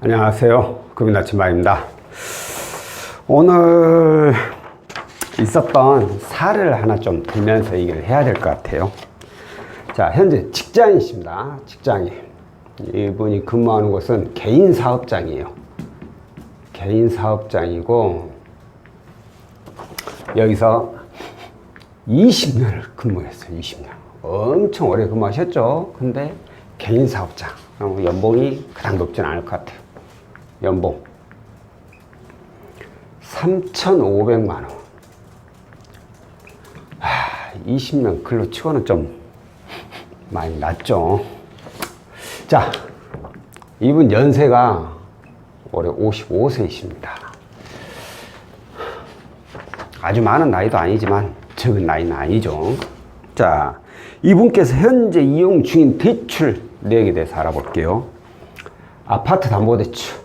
안녕하세요. 금융나침반입니다. 오늘 있었던 사례를 하나 좀 들면서 얘기를 해야 될 것 같아요. 자, 현재 직장인이십니다. 직장인. 이분이 근무하는 곳은 개인 사업장이에요. 개인 사업장이고, 여기서 20년을 근무했어요. 20년. 엄청 오래 근무하셨죠. 근데 개인 사업장. 연봉이 그닥 높진 않을 것 같아요. 연봉 3,500만 원. 20년 근로 치고는 좀 많이 낮죠. 자, 이분 연세가 올해 55세이십니다. 아주 많은 나이도 아니지만 적은 나이는 아니죠. 자, 이분께서 현재 이용 중인 대출 내역에 대해서 알아볼게요. 아파트 담보대출,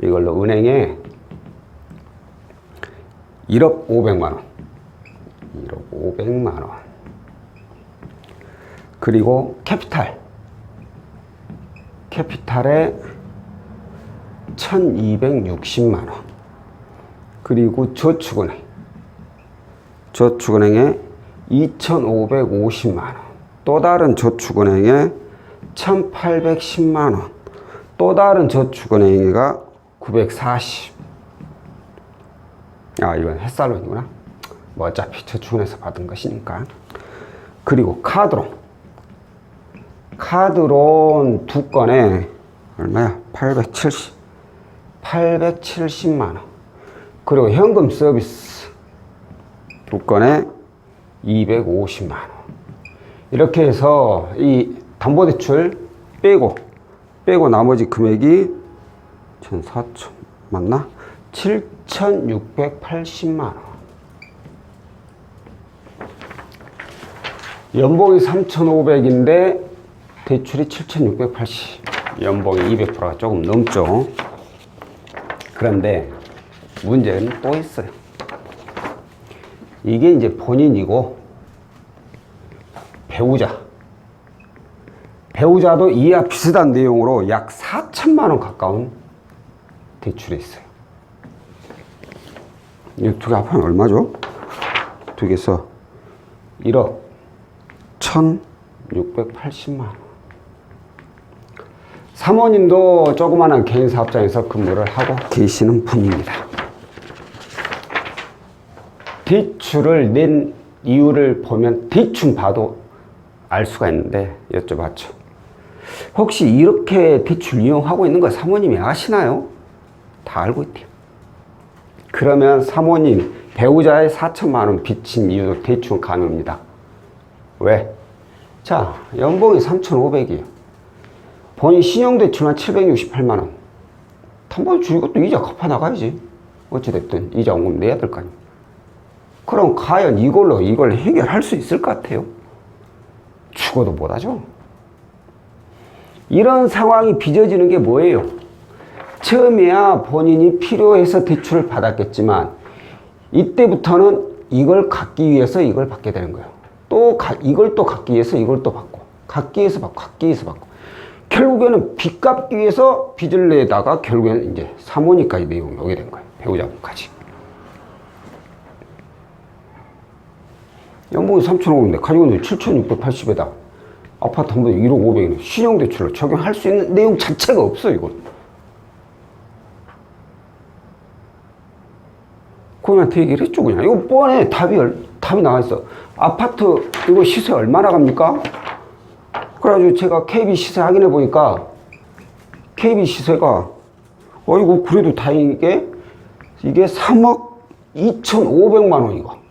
이걸로 은행에 1억 500만 원, 1억 500만 원. 그리고 캐피탈에 1260만 원. 그리고 저축은행에 2550만 원. 또 다른 저축은행에 1810만 원. 또 다른 저축은행이가 940. 이건 햇살론이구나. 뭐 어차피 저축은행에서 받은 것이니까. 그리고 카드론 두 건에 얼마야? 870만 원. 그리고 현금 서비스 두 건에 250만 원. 이렇게 해서 이 담보대출 빼고 나머지 금액이 1,400 맞나? 7,680만 원. 연봉이 3,500인데 대출이 7,680. 연봉이 200%가 조금 넘죠. 그런데 문제는 또 있어요. 이게 이제 본인이고 배우자도 이와 비슷한 내용으로 약 4천만 원 가까운 대출이 있어요. 이 두 개 합하면 얼마죠? 두 개서 1억 1,680만 원. 사모님도 조그마한 개인 사업장에서 근무를 하고 계시는 분입니다. 대출을 낸 이유를 보면 대충 봐도 알 수가 있는데 여쭤봤죠. 혹시 이렇게 대출 이용하고 있는 거 사모님이 아시나요? 다 알고 있대요. 그러면 사모님 배우자의 4천만 원 빚진 이유도 대충 가능합니다. 왜? 자, 연봉이 3,500이에요. 본인 신용대출만 768만 원. 담보대출 이것도 이자 갚아 나가야지. 어찌됐든 이자 원금 내야 될 거 아니에요. 그럼 과연 이걸 해결할 수 있을 것 같아요? 죽어도 못하죠. 이런 상황이 빚어지는 게 뭐예요? 처음에야 본인이 필요해서 대출을 받았겠지만 이때부터는 이걸 갖기 위해서 이걸 받게 되는 거예요. 이걸 또 갖기 위해서 이걸 또 받고 갖기 위해서 받고 결국에는 빚 갚기 위해서 빚을 내다가 결국에는 이제 사모님까지 내용이 오게 된 거예요. 배우자분까지. 연봉이 3,500인데 가지고 있는 7,680에다 아파트 한 번에 1억 500이네. 신용대출로 적용할 수 있는 내용 자체가 없어, 이건. 그분한테 얘기를 했죠, 그냥. 이거 뻔해. 답이 나와 있어. 아파트, 이거 시세 얼마나 갑니까? 그래가지고 제가 KB 시세 확인해 보니까, KB 시세가, 이거 그래도 다행이게, 이게 3억 2,500만 원, 이거.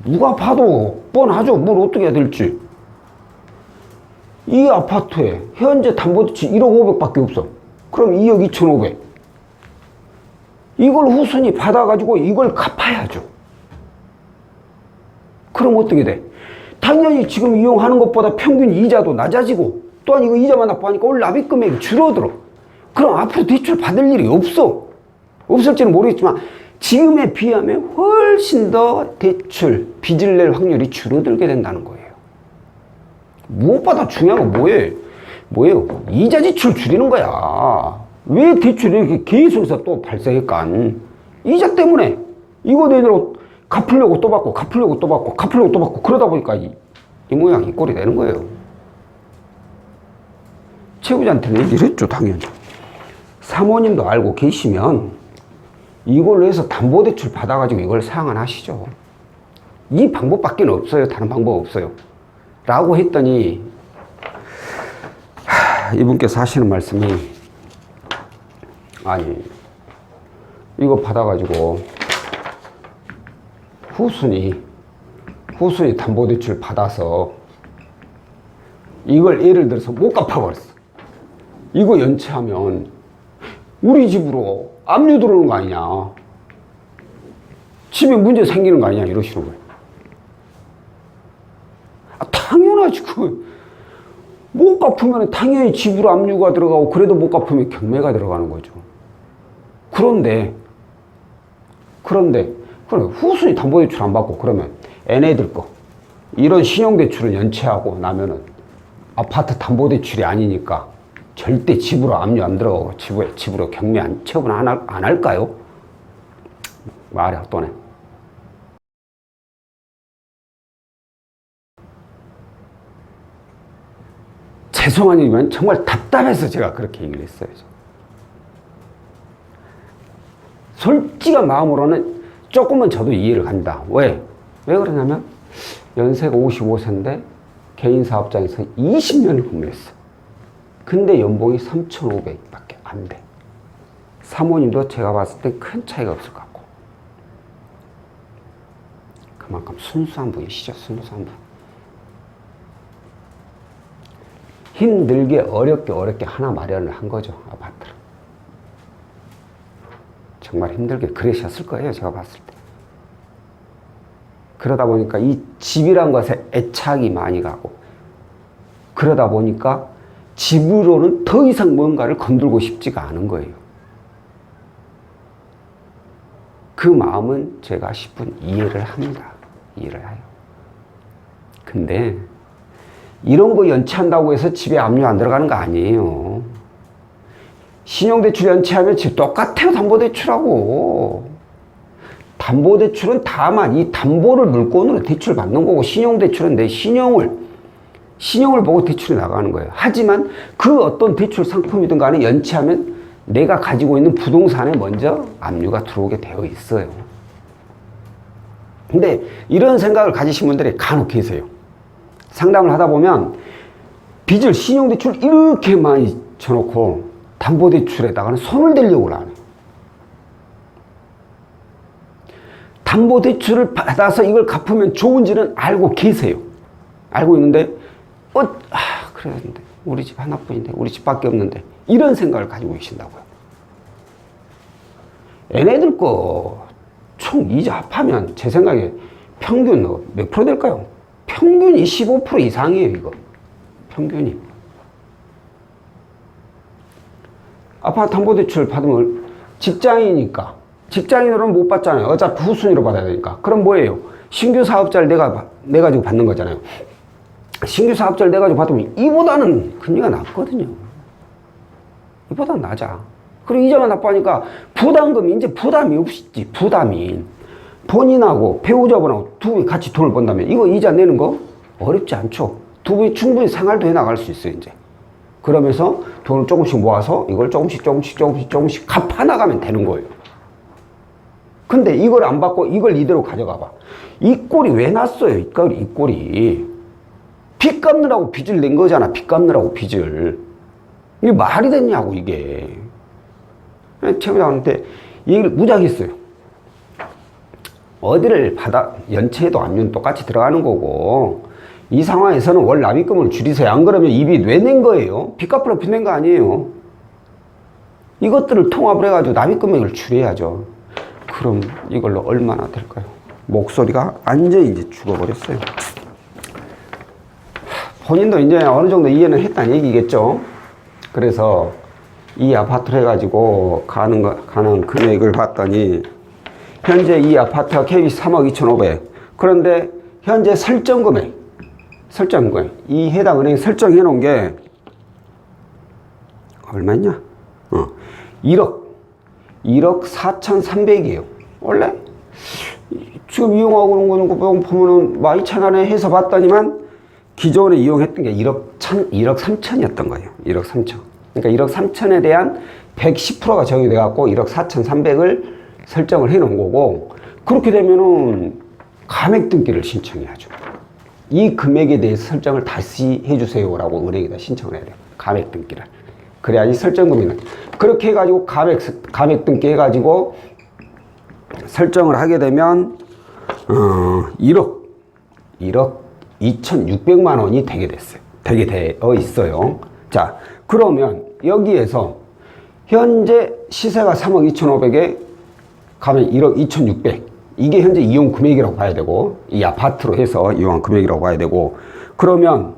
누가 봐도 뻔하죠. 뭘 어떻게 해야 될지. 이 아파트에 현재 담보대출 1억 500밖에 없어. 그럼 2억 2,500. 이걸 후순위 받아가지고 이걸 갚아야죠. 그럼 어떻게 돼? 당연히 지금 이용하는 것보다 평균 이자도 낮아지고 또한 이거 이자만 납부하니까 올 납입 금액이 줄어들어. 그럼 앞으로 대출 받을 일이 없어. 없을지는 모르겠지만 지금에 비하면 훨씬 더 대출, 빚을 낼 확률이 줄어들게 된다는 거예요. 무엇보다 중요한 건 뭐예요? 이자 지출 줄이는 거야. 왜 대출이 이렇게 계속해서 또 발생할까? 이자 때문에 이거 내내로 갚으려고 또 받고 갚으려고 또 받고 갚으려고 또 받고 그러다 보니까 이 모양 이 꼴이 되는 거예요. 채무자한테는 얘기를 했죠, 당연히. 사모님도 알고 계시면 이걸로 해서 담보대출 받아가지고 이걸 상환하시죠. 이 방법밖에 없어요. 다른 방법 없어요. 라고 했더니 이분께서 하시는 말씀이 아니 이거 받아가지고 후순위 담보대출 받아서 이걸 예를 들어서 못 갚아버렸어. 이거 연체하면 우리 집으로 압류 들어오는 거 아니냐. 집에 문제 생기는 거 아니냐 이러시는 거예요. 당연하지. 못 갚으면 당연히 집으로 압류가 들어가고 그래도 못 갚으면 경매가 들어가는 거죠. 그런데 그래 후순위 담보대출 안 받고 그러면 얘네들 거 이런 신용대출을 연체하고 나면은 아파트 담보대출이 아니니까 절대 집으로 압류 안 들어가고 집으로 경매 처분 안 할까요? 말이 헛도네. 죄송하지만 정말 답답해서 제가 그렇게 얘기를 했어요. 솔직한 마음으로는 조금은 저도 이해를 간다. 왜 그러냐면 연세가 55세인데 개인 사업장에서 20년을 근무했어. 근데 연봉이 3,500밖에 안 돼. 사모님도 제가 봤을 때 큰 차이가 없을 것 같고 그만큼 순수한 분이시죠. 순수한 분. 힘들게 어렵게 하나 마련을 한 거죠. 아파트를. 정말 힘들게 그러셨을 거예요. 제가 봤을 때. 그러다 보니까 이 집이란 것에 애착이 많이 가고 그러다 보니까 집으로는 더 이상 뭔가를 건들고 싶지가 않은 거예요. 그 마음은 제가 10분 이해를 합니다. 이해를 해요. 근데 이런 거 연체한다고 해서 집에 압류 안 들어가는 거 아니에요. 신용대출 연체하면 집 똑같아요. 담보대출하고. 담보대출은 다만 이 담보를 물건으로 대출 받는 거고 신용대출은 내 신용을 보고 대출이 나가는 거예요. 하지만 그 어떤 대출 상품이든 간에 연체하면 내가 가지고 있는 부동산에 먼저 압류가 들어오게 되어 있어요. 근데 이런 생각을 가지신 분들이 간혹 계세요. 상담을 하다 보면 빚을 신용대출 이렇게 많이 쳐놓고 담보대출에다가는 손을 대려고 안 해요. 담보대출을 받아서 이걸 갚으면 좋은지는 알고 계세요. 알고 있는데 그랬는데 우리 집 하나뿐인데 우리 집밖에 없는데 이런 생각을 가지고 계신다고요. 얘네들 거 총 이자 합하면 제 생각에 평균 몇 프로 될까요? 평균이 15% 이상이에요. 이거 평균이. 아파트 담보대출 받으면 직장인이니까 직장인으로는 못 받잖아요. 어차피 후순위로 받아야 되니까. 그럼 뭐예요? 신규 사업자를 내 가지고 받는 거잖아요. 신규 사업자를 내 가지고 받으면 이보다는 금리가 낮거든요. 이보다는 낮아. 그리고 이자만 납부하니까 부담금이 이제 부담이 없지. 부담이. 본인하고 배우자분하고 두 분이 같이 돈을 번다면 이거 이자 내는 거 어렵지 않죠. 두 분이 충분히 생활도 해 나갈 수 있어요. 이제. 그러면서 돈을 조금씩 모아서 이걸 조금씩 갚아 나가면 되는 거예요. 근데 이걸 안 받고 이걸 이대로 가져가 봐. 이 꼴이 왜 났어요? 이 꼴이. 빚 갚느라고 빚을 낸 거잖아. 빚 갚느라고 빚을. 이게 말이 됐냐고 이게. 채무자한테 얘기를 무지하게 했어요. 어디를 받아 연체해도 압류는 똑같이 들어가는 거고 이 상황에서는 월 납입금을 줄이세요. 안 그러면 이 빚 왜 낸 거예요? 빚 갚으러 빚 낸 거 아니에요. 이것들을 통합을 해가지고 납입금액을 줄여야죠. 그럼 이걸로 얼마나 될까요? 목소리가 완전히 이제 죽어버렸어요. 본인도 이제 어느 정도 이해는 했다는 얘기겠죠. 그래서 이 아파트를 해가지고 가는 금액을 봤더니 현재 이 아파트가 KBC 3억 2,500. 그런데 현재 설정 금액 설정한 거예요. 이 해당 은행에 설정해 놓은 게 얼마냐? 1억 4,300이에요. 원래 지금 이용하고 있는 거는 보면은 많이 차나네 해서 봤더니만 기존에 이용했던 게 1억 3천이었던 거예요. 1억 3천. 그러니까 1억 3천에 대한 110%가 적용이 돼갖고 1억 4,300을 설정을 해 놓은 거고, 그렇게 되면은 감액 등기를 신청해야죠. 이 금액에 대해서 설정을 다시 해주세요라고 은행에다 신청을 해야 돼요. 감액 등기를. 그래야지 설정금이는. 그렇게 해가지고 감액 등기 해가지고 설정을 하게 되면 1억 2,600만 원이 되게 됐어요. 되게 되어 있어요. 자, 그러면 여기에서 현재 시세가 3억 2,500에 가면 1억 2,600. 이게 현재 이용 금액이라고 봐야 되고, 이 아파트로 해서 이용한 금액이라고 봐야 되고, 그러면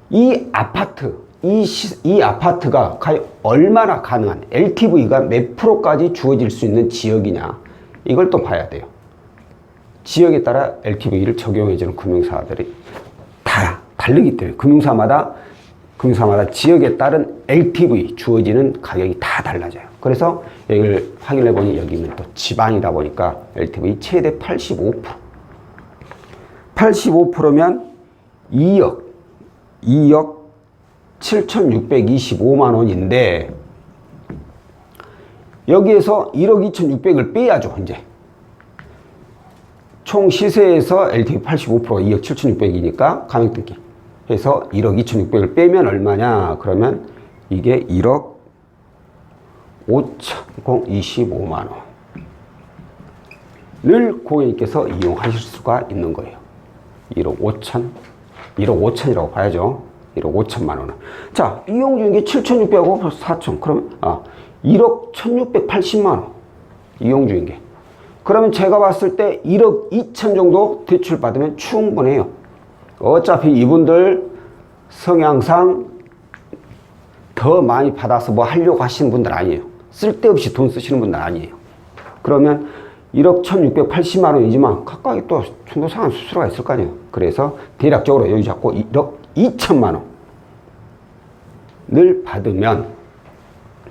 이 아파트, 이 아파트가 과연 얼마나 가능한, LTV가 몇 프로까지 주어질 수 있는 지역이냐, 이걸 또 봐야 돼요. 지역에 따라 LTV를 적용해주는 금융사들이 다 다르기 때문에 금융사마다 지역에 따른 LTV 주어지는 가격이 다 달라져요. 그래서 여기를 확인해 보니 여기는 또 지방이다 보니까 LTV 최대 85%. 85%면 2억 7,625만 원인데 여기에서 1억 2,600을 빼야죠. 이제 총 시세에서 LTV 85%가 2억 7,600이니까 감액등기 해서 1억 2,600을 빼면 얼마냐? 그러면 이게 1억 5,025만 원을 고객님께서 이용하실 수가 있는 거예요. 1억 5천이라고 봐야죠. 1억 5천만 원은. 자, 이용 중인 게 7,600하고 벌써 4천. 그러면 1억 1,680만 원 이용 중인 게. 그러면 제가 봤을 때 1억 2천 정도 대출 받으면 충분해요. 어차피 이분들 성향상 더 많이 받아서 뭐 하려고 하시는 분들 아니에요. 쓸데없이 돈 쓰시는 분들 아니에요. 그러면 1억 1,680만 원이지만 각각의 또 중도상환 수수료가 있을 거 아니에요. 그래서 대략적으로 여기 잡고 1억 2천만 원을 받으면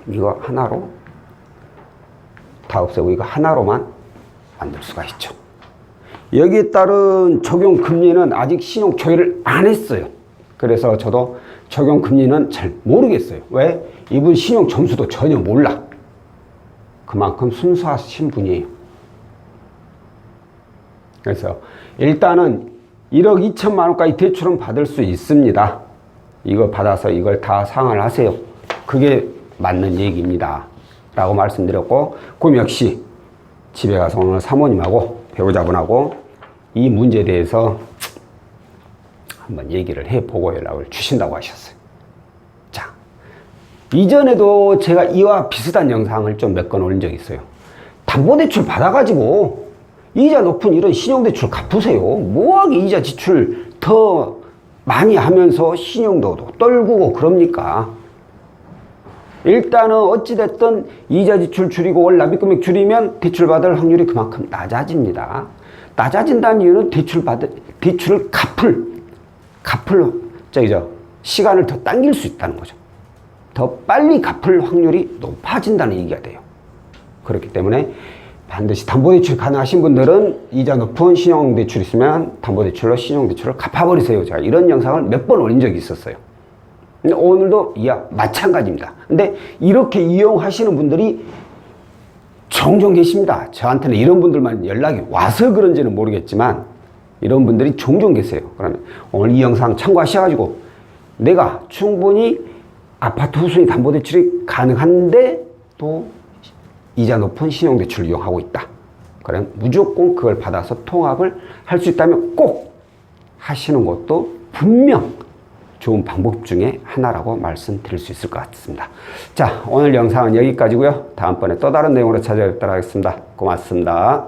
이거 하나로 다 없애고 이거 하나로만 만들 수가 있죠. 여기에 따른 적용 금리는 아직 신용 조회를 안 했어요. 그래서 저도 적용 금리는 잘 모르겠어요. 왜? 이분 신용 점수도 전혀 몰라. 그만큼 순수하신 분이에요. 그래서 일단은 1억 2천만 원까지 대출은 받을 수 있습니다. 이거 받아서 이걸 다 상환을 하세요. 그게 맞는 얘기입니다. 라고 말씀드렸고, 그럼 역시 집에 가서 오늘 사모님하고 배우자분하고 이 문제에 대해서 한번 얘기를 해보고 연락을 주신다고 하셨어요. 자, 이전에도 제가 이와 비슷한 영상을 좀 몇 건 올린 적이 있어요. 담보대출 받아가지고 이자 높은 이런 신용대출 갚으세요. 뭐하게 이자 지출 더 많이 하면서 신용도 떨구고 그럽니까? 일단은 어찌됐든 이자 지출 줄이고 월 납입금액 줄이면 대출 받을 확률이 그만큼 낮아집니다. 낮아진다는 이유는 대출을 시간을 더 당길 수 있다는 거죠. 더 빨리 갚을 확률이 높아진다는 얘기가 돼요. 그렇기 때문에 반드시 담보대출 가능하신 분들은 이자 높은 신용대출 있으면 담보대출로 신용대출을 갚아버리세요. 제가 이런 영상을 몇 번 올린 적이 있었어요. 근데 오늘도 이와 마찬가지입니다. 근데 이렇게 이용하시는 분들이 종종 계십니다. 저한테는 이런 분들만 연락이 와서 그런지는 모르겠지만 이런 분들이 종종 계세요. 그러면 오늘 이 영상 참고하셔가지고 내가 충분히 아파트 후순위 담보대출이 가능한데 또 이자 높은 신용대출을 이용하고 있다. 그럼 무조건 그걸 받아서 통합을 할 수 있다면 꼭 하시는 것도 분명 좋은 방법 중에 하나라고 말씀드릴 수 있을 것 같습니다. 자, 오늘 영상은 여기까지고요. 다음번에 또 다른 내용으로 찾아뵙도록 하겠습니다. 고맙습니다.